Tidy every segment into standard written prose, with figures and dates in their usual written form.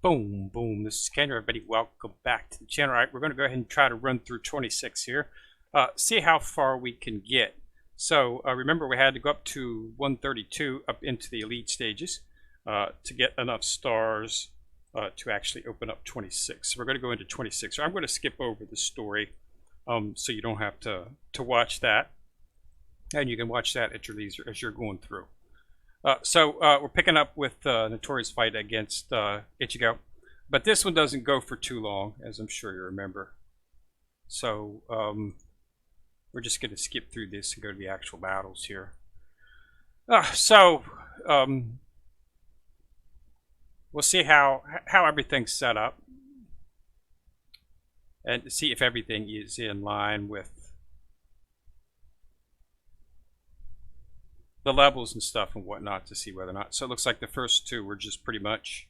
Boom, boom. This is Ken. Everybody, welcome back to the channel. All right, we're going to go ahead and try to run through 26 here. See how far we can get. So remember, we had to go up to 132, up into the elite stages, to get enough stars to actually open up 26. So we're going to go into 26. So I'm going to skip over the story, so you don't have to watch that, and you can watch that at your leisure as you're going through. So we're picking up with Notorious fight against Ichigo, but this one doesn't go for too long, as I'm sure you remember. So we're just going to skip through this and go to the actual battles here. We'll see how everything's set up, and see if everything is in line with the levels and stuff and whatnot, to see whether or not. So it looks like the first two were just pretty much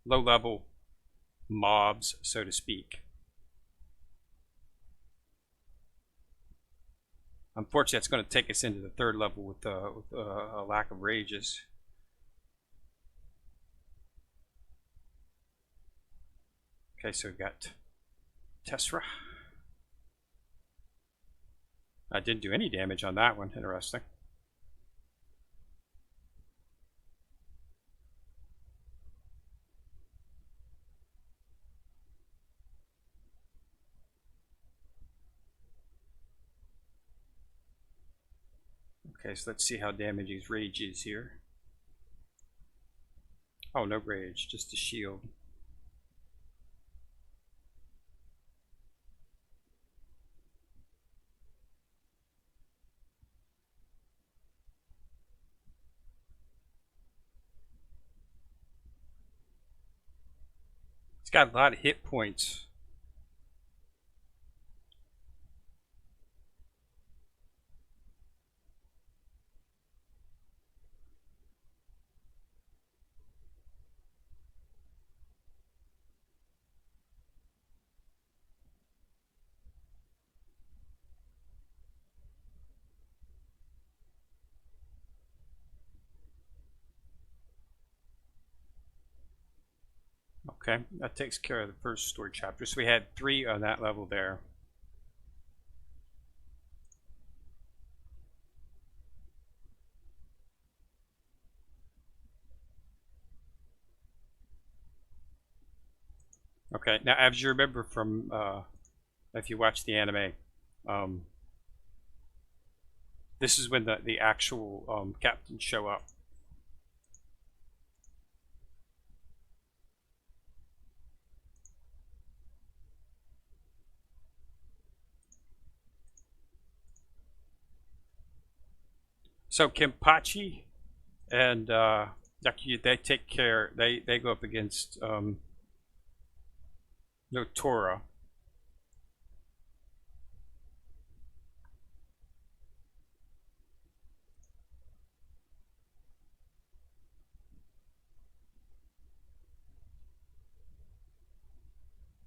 low level mobs, so to speak. Unfortunately, that's going to take us into the third level with a lack of rages. Okay, so we've got Tessera. I didn't do any damage on that one. Interesting. Okay, so let's see how damaging his rage is here. Oh, no rage, just a shield. It's got a lot of hit points. Okay, that takes care of the first story chapter. So we had 3 on that level there. Okay, now as you remember from, if you watch the anime, this is when the actual captains show up. So Kenpachi and they take care. They go up against Notora.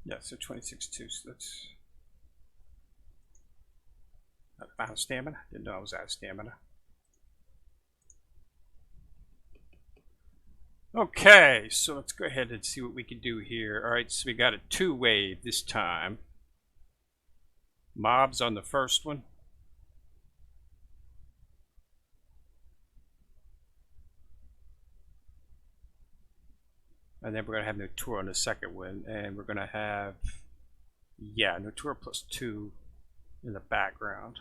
Yeah, so 26-2. So that's out of stamina. Didn't know I was out of stamina. Okay, so let's go ahead and see what we can do here. All right, so we got a 2-wave this time. Mobs on the first one. And then we're going to have Notora on the second one. And we're going to have, yeah, Notora +2 in the background.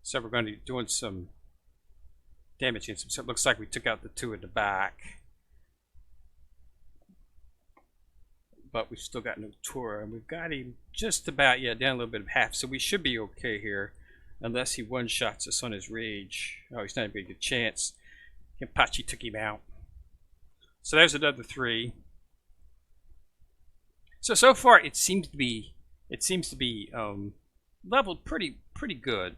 So we're going to be doing some damage. So it looks like we took out the 2 in the back. But we've still got Notora, and we've got him just about, yeah, down a little bit of half. So we should be okay here, unless he one-shots us on his rage. Oh, he's not a very good chance. Kenpachi took him out. So there's another 3. So far it seems to be leveled pretty good.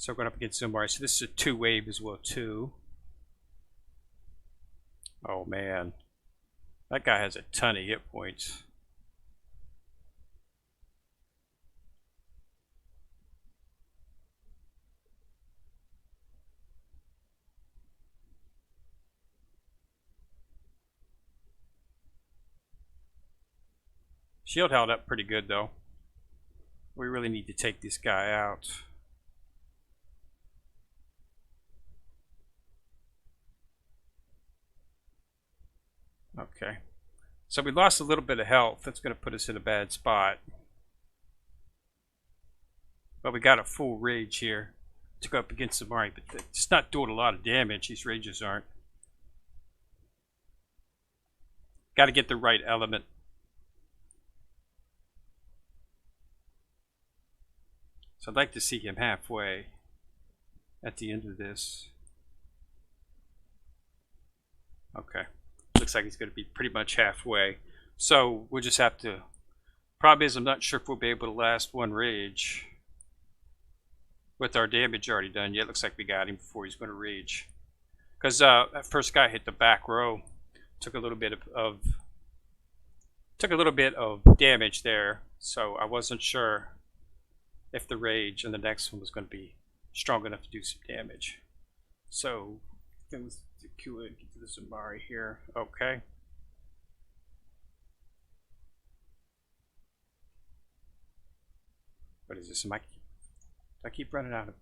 So we're going up against Zumari. So this is a 2-wave as well too. Oh man, that guy has a ton of hit points. Shield held up pretty good though. We really need to take this guy out. Okay. So we lost a little bit of health. That's going to put us in a bad spot. But we got a full rage here to go up against Zumari, but it's not doing a lot of damage. These rages aren't. Got to get the right element. So I'd like to see him halfway at the end of this. Okay. Looks like he's going to be pretty much halfway. So we'll just have to... Problem is, I'm not sure if we'll be able to last one rage with our damage already done. Yeah, it looks like we got him before he's going to rage. Because that first guy hit the back row. Took a little bit of damage there. So I wasn't sure if the rage and the next one was going to be strong enough to do some damage. So let's get to the Zumari here. Okay. What is this? I keep running out of...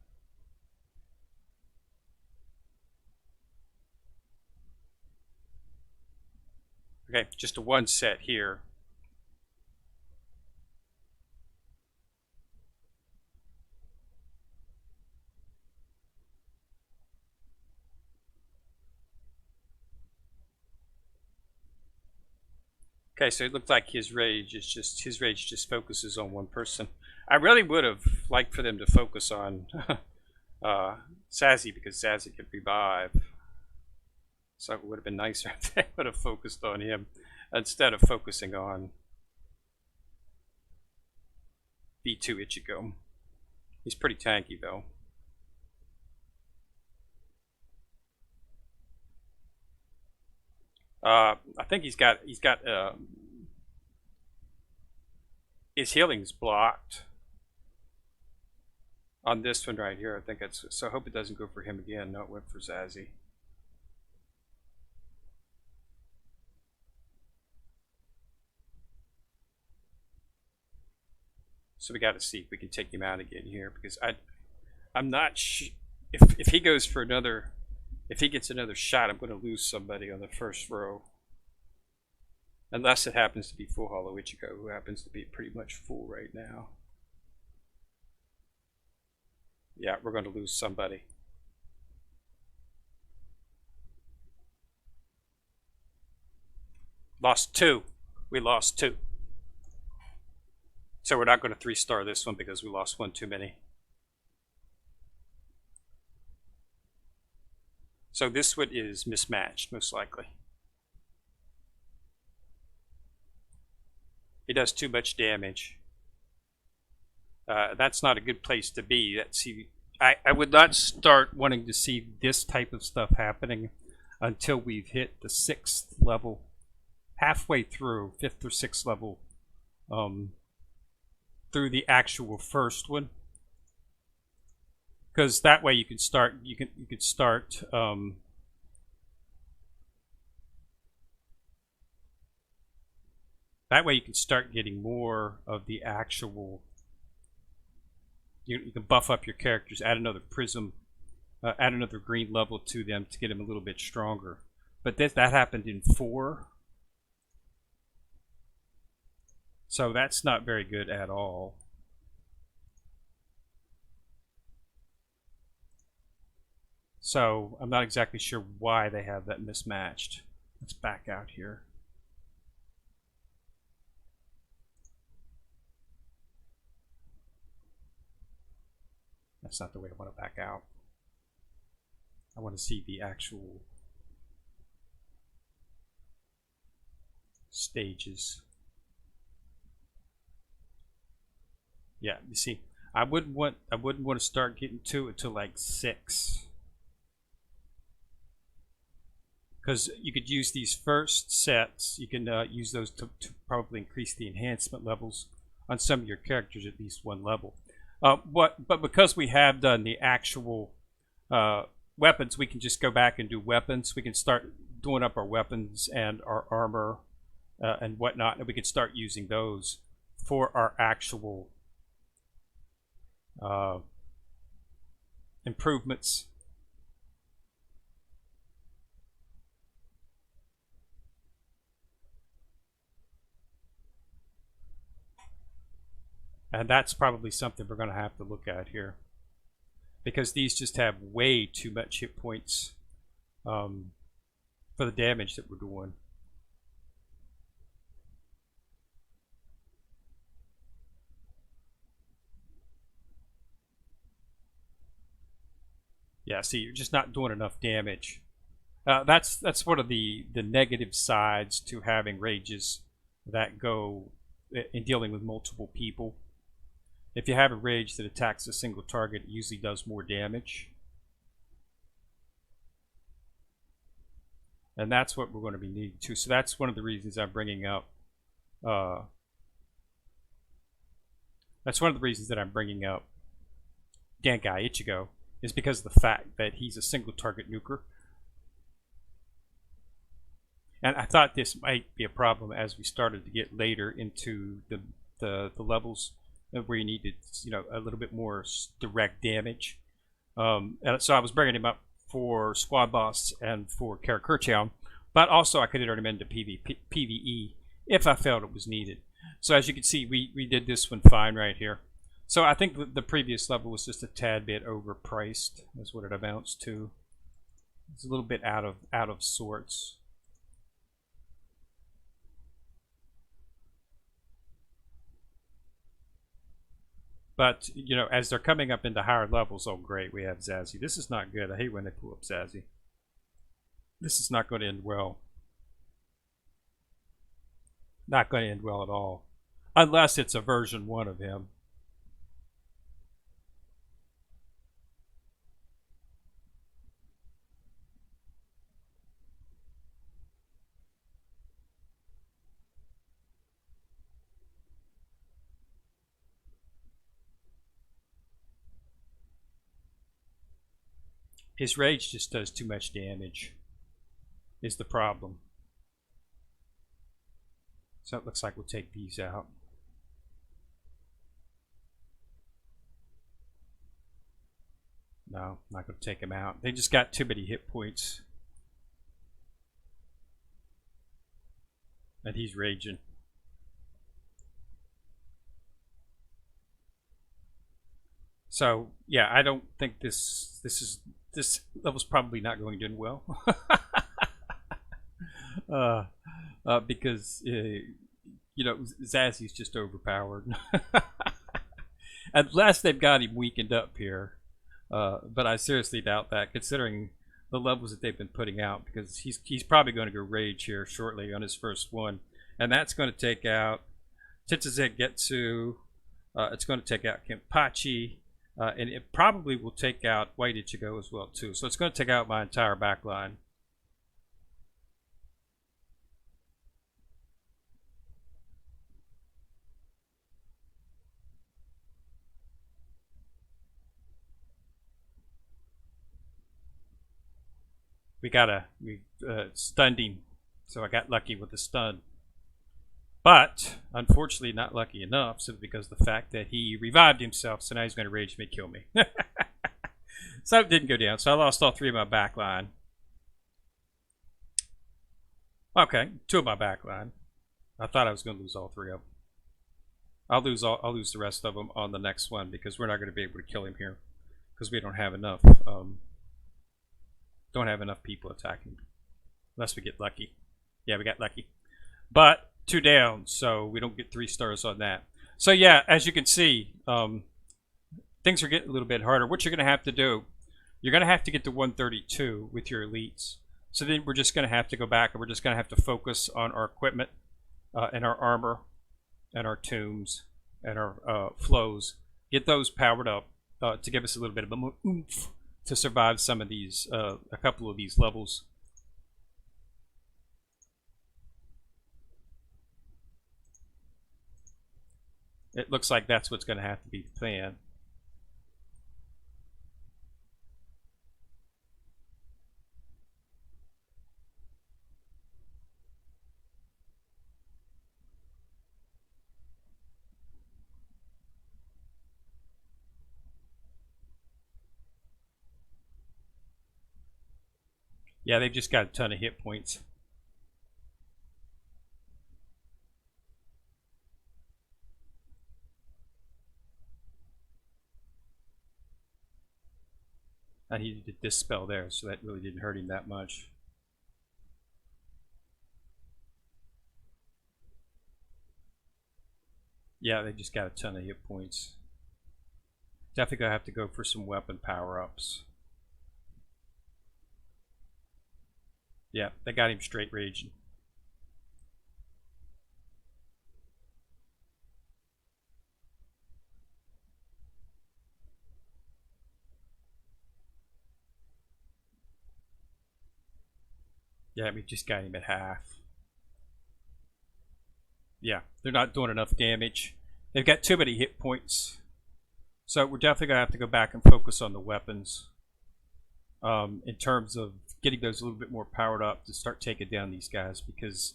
Okay, just a one set here. Okay, so it looked like his rage just focuses on one person. I really would have liked for them to focus on Sassy, because Sassy could revive. So it would have been nicer if they would have focused on him instead of focusing on V2 Ichigo. He's pretty tanky though. I think he's got his healing's blocked on this one right here. I think it's so. I hope it doesn't go for him again. No, it went for Zazie. So we got to see if we can take him out again here, because I'm not sure if he goes for another. If he gets another shot, I'm going to lose somebody on the first row. Unless it happens to be full Hollow Ichigo, who happens to be pretty much full right now. Yeah, we're going to lose somebody. Lost two. We lost two. So we're not going to 3-star this one because we lost one too many. So this one is mismatched, most likely. He does too much damage. That's not a good place to be. I would not start wanting to see this type of stuff happening until we've hit the 6th level, halfway through 5th or 6th level, through the actual first one. Because that way you can start. You could start. That way you can start getting more of the actual. You can buff up your characters, add another prism, add another green level to them to get them a little bit stronger. But that happened in 4, so that's not very good at all. So I'm not exactly sure why they have that mismatched. Let's back out here. That's not the way I want to back out. I want to see the actual stages. Yeah, you see, I wouldn't want to start getting to it till like 6, because you could use these first sets. You can use those to probably increase the enhancement levels on some of your characters at least one level. But because we have done the actual weapons, we can just go back and do weapons. We can start doing up our weapons and our armor and whatnot, and we can start using those for our actual improvements. And that's probably something we're going to have to look at here, because these just have way too much hit points for the damage that we're doing. Yeah, see, you're just not doing enough damage. That's one of the negative sides to having rages that go in dealing with multiple people. If you have a rage that attacks a single target, it usually does more damage. And that's what we're going to be needing too. So that's one of the reasons I'm bringing up. That's one of the reasons that I'm bringing up Genkai Ichigo, is because of the fact that he's a single target nuker. And I thought this might be a problem as we started to get later into the levels where you needed, a little bit more direct damage. So I was bringing him up for Squad Boss and for Karakurichao, but also I could enter him into PvE if I felt it was needed. So as you can see, we did this one fine right here. So I think the previous level was just a tad bit overpriced, is what it amounts to. It's a little bit out of sorts. But, as they're coming up into higher levels, oh great, we have Zazie. This is not good. I hate when they pull up Zazie. This is not going to end well. Not going to end well at all. Unless it's a version 1 of him. His rage just does too much damage, is the problem. So it looks like we'll take these out. No, not going to take them out. They just got too many hit points. And he's raging. So yeah, I don't think this level's probably not going to end well. Because Zazzy's just overpowered. Unless they've got him weakened up here, but I seriously doubt that, considering the levels that they've been putting out. Because he's probably going to go rage here shortly on his first one, and that's going to take out Tetsuzet Getsu. It's going to take out Kenpachi. And it probably will take out White Ichigo as well too. So it's going to take out my entire back line. We stunned him, so I got lucky with the stun. But, unfortunately, not lucky enough, simply because of the fact that he revived himself, so now he's going to rage me, kill me. So it didn't go down, so I lost all 3 of my back line. Okay, 2 of my back line. I thought I was going to lose all 3 of them. I'll lose the rest of them on the next one, because we're not going to be able to kill him here, because we don't have enough people attacking, unless we get lucky. Yeah, we got lucky. But 2 down, so we don't get 3 stars on that. So yeah, as you can see, things are getting a little bit harder. What you're going to have to do, you're going to have to get to 132 with your elites. So then we're just going to have to go back, and we're just going to have to focus on our equipment and our armor and our tombs and our flows Get those powered up to give us a little bit of a oomph to survive some of these, a couple of these levels. It looks like that's what's going to have to be the plan. Yeah, they've just got a ton of hit points. I needed to dispel there, so that really didn't hurt him that much. Yeah, they just got a ton of hit points. Definitely gonna have to go for some weapon power-ups. Yeah, they got him straight raging. Yeah, we just got him at half. Yeah, they're not doing enough damage. They've got too many hit points. So we're definitely going to have to go back and focus on the weapons in terms of getting those a little bit more powered up to start taking down these guys, because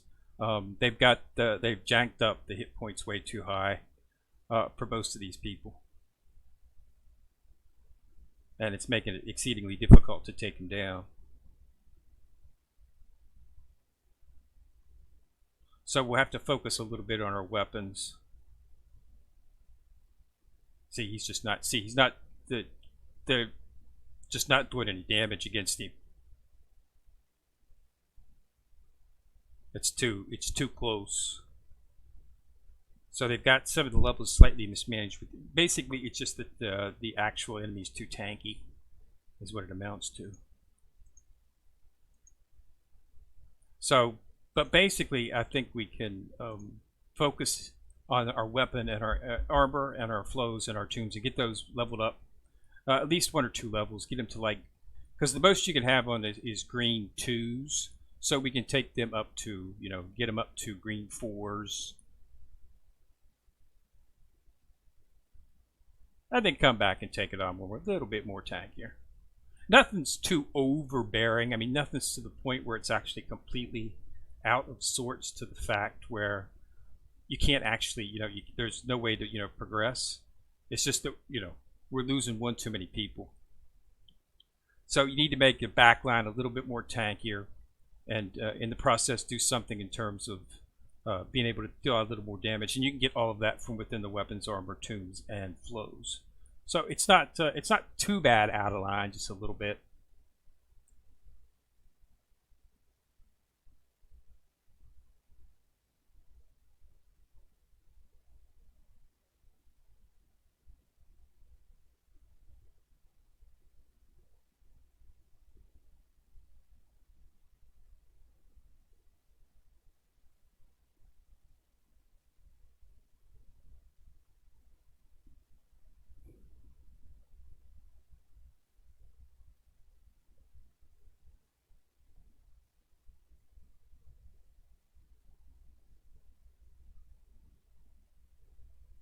they've janked up the hit points way too high for most of these people. And it's making it exceedingly difficult to take them down. So we'll have to focus a little bit on our weapons. See, he's just not. See, he's not. They're just not doing any damage against him. It's too close. So they've got some of the levels slightly mismanaged. Basically, it's just that the actual enemy's too tanky, is what it amounts to. So, but basically, I think we can focus on our weapon and our armor and our flows and our tombs and get those leveled up at least 1 or 2 levels. Get them to, like, because the most you can have on is green 2s, so we can take them up to, you know, get them up to green 4s, and then come back and take it on when we're a little bit more tankier. Nothing's too overbearing. I mean, nothing's to the point where it's actually completely out of sorts to the fact where you can't actually, you know, there's no way to, you know, progress. It's just that, you know, we're losing one too many people. So you need to make your backline a little bit more tankier, and in the process do something in terms of being able to deal a little more damage. And you can get all of that from within the weapons, armor, tombs, and flows. So it's not too bad out of line, just a little bit.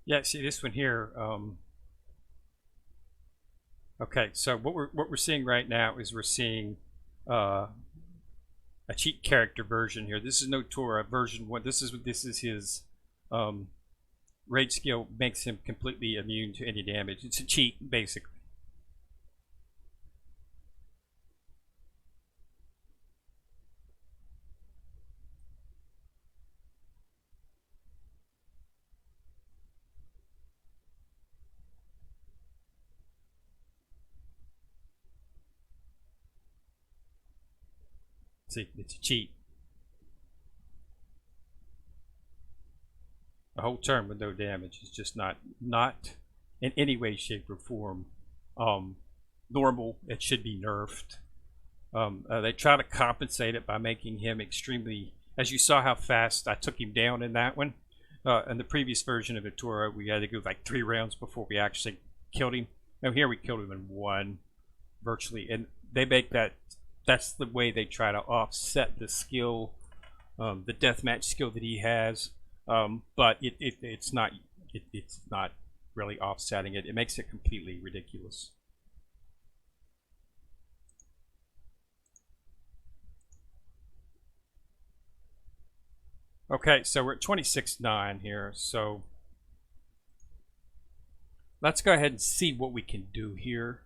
Yeah, see this one here. Okay, so what we're seeing right now is we're seeing a cheat character version here. This is no Torah version 1. This is his rage skill makes him completely immune to any damage. It's a cheat, basically. See, it's a cheat. A whole turn with no damage is just not in any way, shape, or form normal. It should be nerfed. They try to compensate it by making him extremely, as you saw how fast I took him down in that one. In the previous version of Immortal, we had to go like 3 rounds before we actually killed him. Now here we killed him in one, virtually, and they make that. That's the way they try to offset the skill, the deathmatch skill that he has. But it's not. It's not really offsetting it. It makes it completely ridiculous. Okay, so we're at 26.9 here. So let's go ahead and see what we can do here.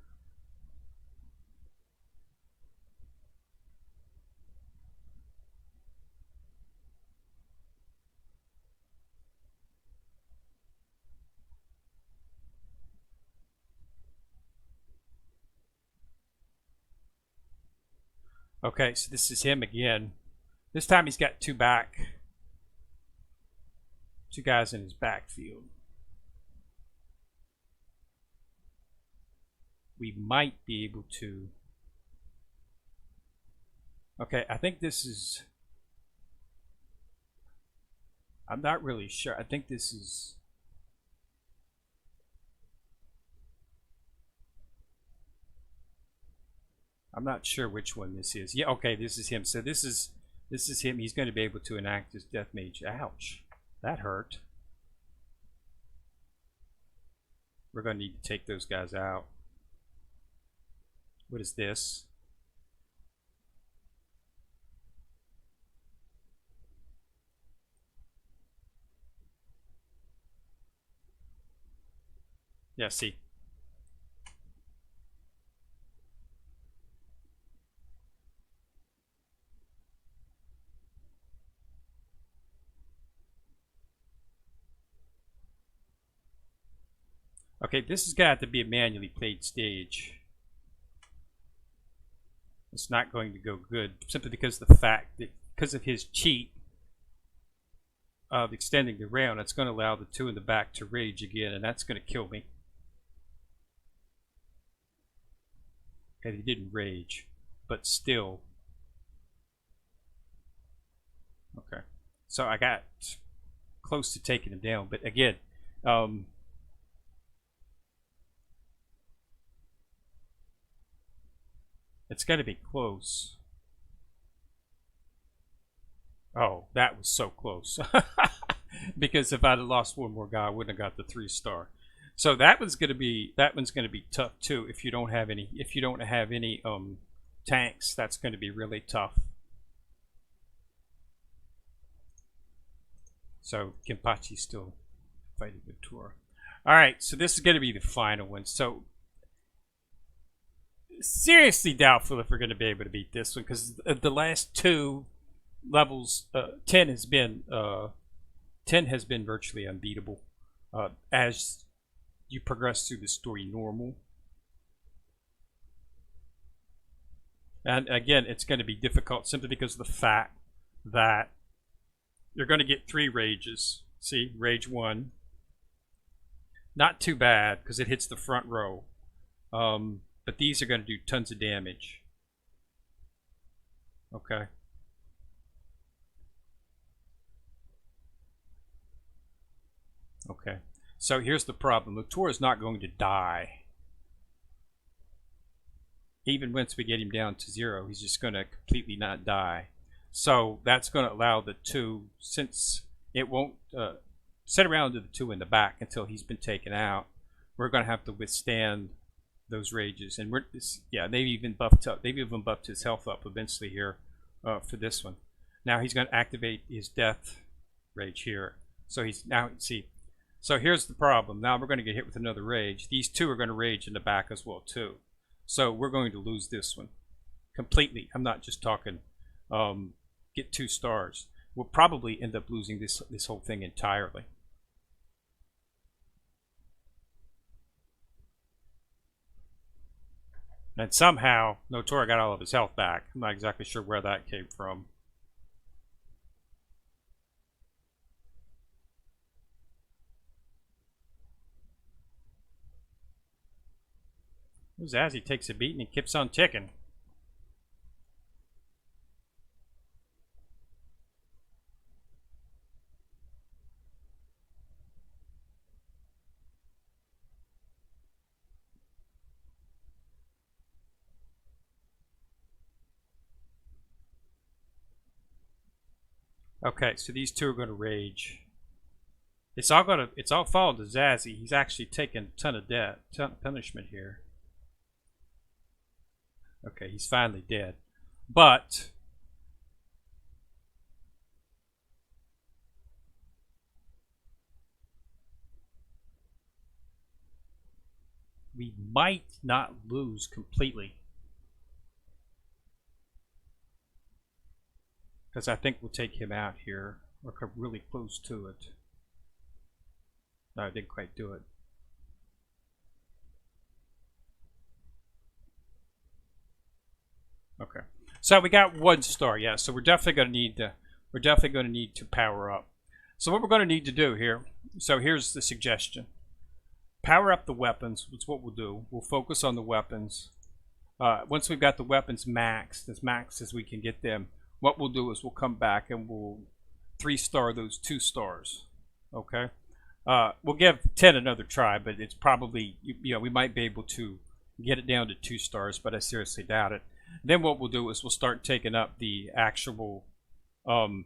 Okay, so this is him again. This time he's got two guys in his backfield. We might be able to. Okay, I think this is. I'm not really sure. I think this is. I'm not sure which one this is. Yeah, okay, this is him. So this is him. He's going to be able to enact his death mage. Ouch, that hurt. We're going to need to take those guys out. What is this? Yeah, see. Okay, this has got to be a manually played stage. It's not going to go good simply because of the fact that because of his cheat of extending the round, it's going to allow the two in the back to rage again, and that's going to kill me. Okay, he didn't rage, but still. Okay, so I got close to taking him down, but again, it's got to be close. Oh, that was so close. Because if I'd have lost one more guy, I wouldn't have got the 3-star. So that one's gonna be tough too. If you don't have any tanks, that's going to be really tough. So Kenpachi's still fighting the tour. All right, so this is going to be the final one. So seriously doubtful if we're going to be able to beat this one because the last two levels, 10 has been virtually unbeatable as you progress through the story normal. And again, it's going to be difficult simply because of the fact that you're going to get 3 rages. See, rage 1. Not too bad because it hits the front row. But these are going to do tons of damage. Okay. Okay. So here's the problem. Latour is not going to die. Even once we get him down to 0, he's just going to completely not die. So that's going to allow the 2, since it won't sit around to the 2 in the back until he's been taken out, we're going to have to withstand those rages. And they've even buffed his health up eventually here for this one. Now he's going to activate his death rage here. So he's now, see, so here's the problem. Now we're going to get hit with another rage. These 2 are going to rage in the back as well too. So we're going to lose this one completely. I'm not just talking get 2 stars. We'll probably end up losing this whole thing entirely. And somehow Notora got all of his health back. I'm not exactly sure where that came from. Zazzy takes a beat and he keeps on ticking. Okay, so these two are going to rage. It's all falling to Zazzy. He's actually taking a ton of punishment here. Okay, he's finally dead. But we might not lose completely. Because I think we'll take him out here. Or come really close to it. No, I didn't quite do it. Okay. So we got 1 star, yeah. So we're definitely going to need to power up. So what we're going to need to do here. So here's the suggestion. Power up the weapons. That's what we'll do. We'll focus on the weapons. Once we've got the weapons maxed, as max as we can get them, what we'll do is we'll come back and we'll 3-star those 2 stars. Okay. We'll give 10 another try, but it's probably, we might be able to get it down to 2 stars, but I seriously doubt it. Then what we'll do is we'll start taking up the actual, once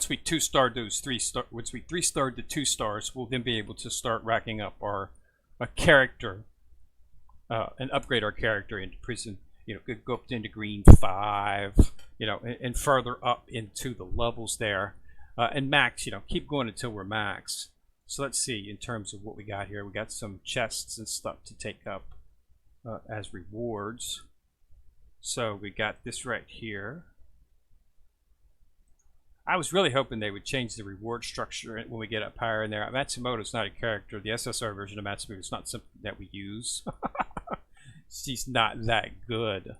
we 2-star those 3-star, once we 3-starred the 2 stars, we'll then be able to start racking up our character and upgrade our character into prison. Go up into green 5, and further up into the levels there. And max, keep going until we're max. So let's see in terms of what we got here. We got some chests and stuff to take up as rewards. So we got this right here. I was really hoping they would change the reward structure when we get up higher in there. Matsumoto's not a character. The SSR version of Matsumoto is not something that we use. She's not that good.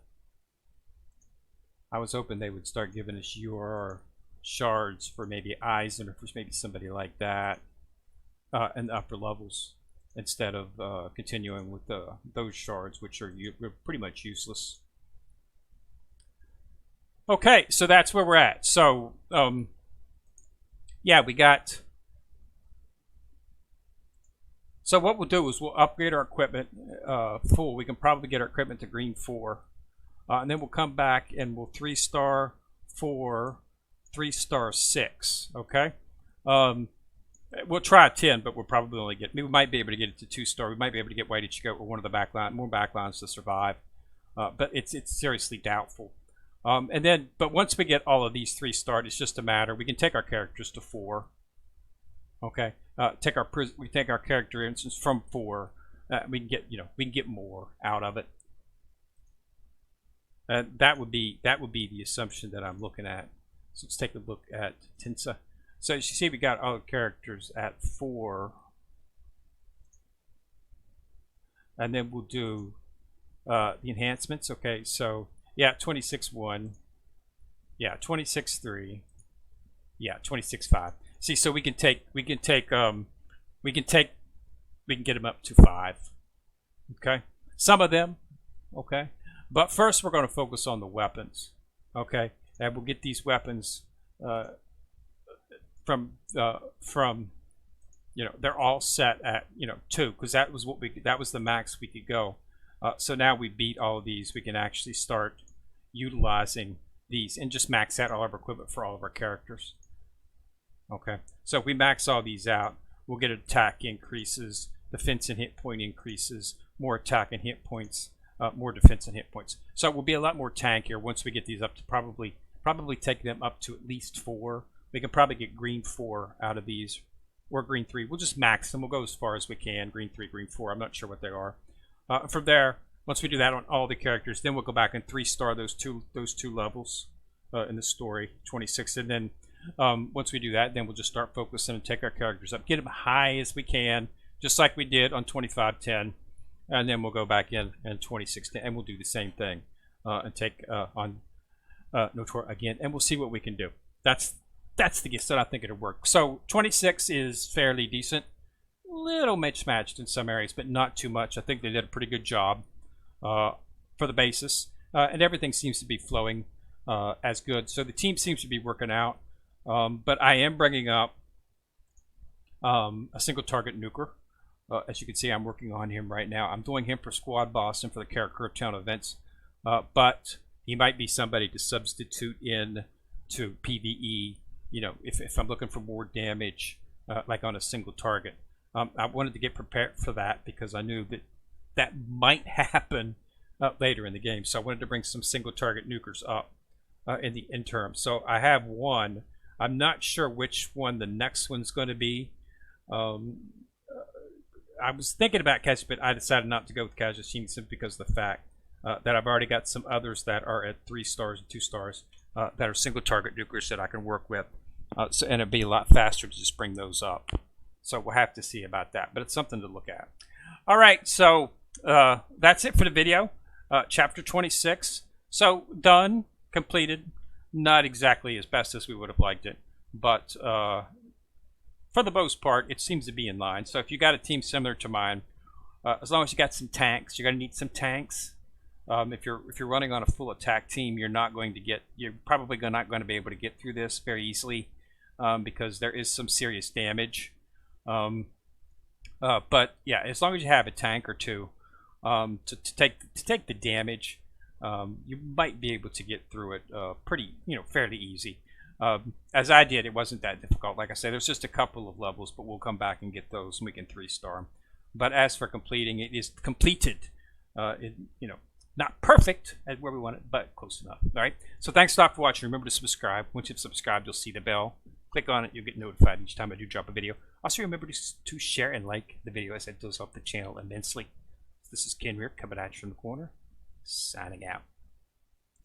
I was hoping they would start giving us your shards for maybe Eisen or for maybe somebody like that in the upper levels instead of continuing with those shards, which are pretty much useless. Okay, so that's where we're at. So, yeah, we got... So what we'll do is we'll upgrade our equipment full. We can probably get our equipment to green 4. And then we'll come back and we'll 3-star 4, 3-star 6, okay? We'll try 10, but we'll probably only get... we might be able to get it to 2-star. We might be able to get White Ichigo or one of the more backlines to survive. But it's seriously doubtful. But once we get all of these 3-starred, it's just a matter. We can take our characters to 4. Okay, we take our character instance from 4. We can get more out of it. That would be the assumption that I'm looking at. So let's take a look at Tensa. So as you see, we got all the characters at 4, and then we'll do the enhancements. Okay, so yeah, 26-1, yeah, 26-3, yeah, 26-5. See, so we can get them up to 5. Okay, some of them. Okay, but first we're going to focus on the weapons. Okay, and we'll get these weapons from they're all set at 2, because that was the max we could go. So now we beat all of these, we can actually start utilizing these and just max out all of our equipment for all of our characters. Okay, so if we max all these out, we'll get attack increases, defense and hit point increases, more attack and hit points, more defense and hit points. So we'll be a lot more tankier once we get these up to probably take them up to at least 4. We can probably get green 4 out of these, or green 3. We'll just max them. We'll go as far as we can. Green 3, green 4. I'm not sure what they are. From there, once we do that on all the characters, then we'll go back and 3-star those two levels in the story, 26, and then once we do that, then we'll just start focusing and take our characters up, get them high as we can, just like we did on 25-10, and then we'll go back in and 26-10, and we'll do the same thing and take on Notor again, and we'll see what we can do. That's the guess that I think it'll work. So 26 is fairly decent, little mismatched in some areas, but not too much. I think they did a pretty good job for the basis, and everything seems to be flowing as good. So the team seems to be working out. But I am bringing up a single target nuker. As you can see, I'm working on him right now. I'm doing him for Squad Boss and for the Karakura Town events. But he might be somebody to substitute in to PvE. You know, if I'm looking for more damage, like on a single target. I wanted to get prepared for that because I knew that that might happen later in the game. So I wanted to bring some single target nukers up in the interim. So I have one. I'm not sure which one the next one's going to be. I was thinking about Kazushini, but I decided not to go with Kazushini simply because of the fact that I've already got some others that are at 3 stars and 2 stars that are single target nukers that I can work with. And it'd be a lot faster to just bring those up. So we'll have to see about that, but it's something to look at. All right, so that's it for the video. Chapter 26. So done, completed. Not exactly as best as we would have liked it, but for the most part, it seems to be in line. So if you got a team similar to mine, as long as you got some tanks, you're going to need some tanks. If you're running on a full attack team, you're probably not going to be able to get through this very easily because there is some serious damage. But yeah, as long as you have a tank or two to take the damage, you might be able to get through it pretty, fairly easy. As I did, it wasn't that difficult. Like I said, there's just a couple of levels, but we'll come back and get those and we can 3-star them. But as for completing, it is completed. Not perfect at where we want it, but close enough. All right. So thanks a lot for watching. Remember to subscribe. Once you've subscribed, you'll see the bell. Click on it. You'll get notified each time I do drop a video. Also, remember to share and like the video, as it does help the channel immensely. This is Ken Weir coming at you from the corner, signing out.